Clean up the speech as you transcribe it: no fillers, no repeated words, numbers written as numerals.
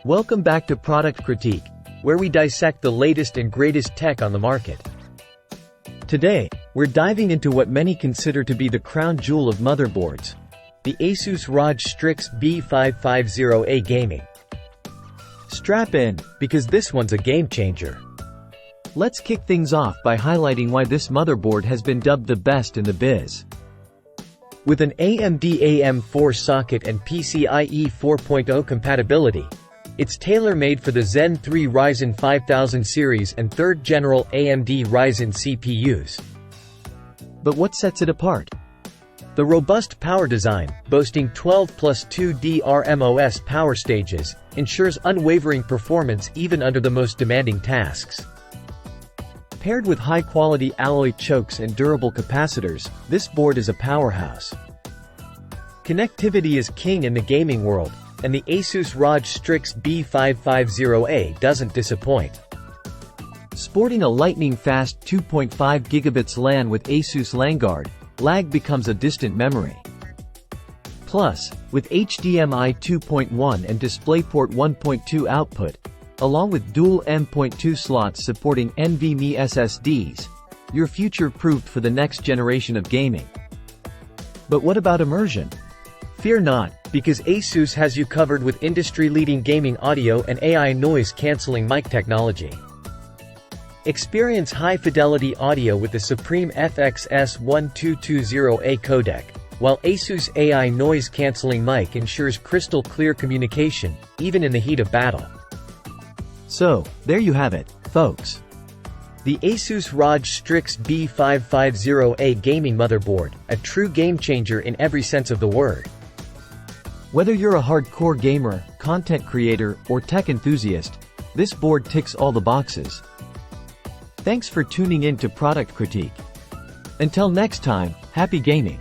Welcome back to Product Critique, where we dissect the latest and greatest tech on the market. Today, we're diving into what many consider to be the crown jewel of motherboards, the ASUS ROG Strix B550-A gaming. Strap in, because this one's a game changer. Let's kick things off by highlighting why this motherboard has been dubbed the best in the biz. With an AMD AM4 socket and PCIe 4.0 compatibility, it's tailor-made for the Zen 3 Ryzen 5000 series and 3rd General AMD Ryzen CPUs. But what sets it apart? The robust power design, boasting 12+2 DRMOS power stages, ensures unwavering performance even under the most demanding tasks. Paired with high-quality alloy chokes and durable capacitors, this board is a powerhouse. Connectivity is king in the gaming world, and the ASUS ROG Strix B550-A doesn't disappoint. Sporting a lightning-fast 2.5 gigabits LAN with ASUS LANguard, lag becomes a distant memory. Plus, with HDMI 2.1 and DisplayPort 1.2 output, along with dual M.2 slots supporting NVMe SSDs, you're future-proofed for the next generation of gaming. But what about immersion? Fear not, because ASUS has you covered with industry-leading gaming audio and AI noise-canceling mic technology. Experience high-fidelity audio with the Supreme FXS1220A codec, while ASUS AI noise-canceling mic ensures crystal-clear communication, even in the heat of battle. So, there you have it, folks. The ASUS ROG Strix B550-A gaming motherboard, a true game-changer in every sense of the word. Whether you're a hardcore gamer, content creator, or tech enthusiast, this board ticks all the boxes. Thanks for tuning in to Product Critique. Until next time, happy gaming!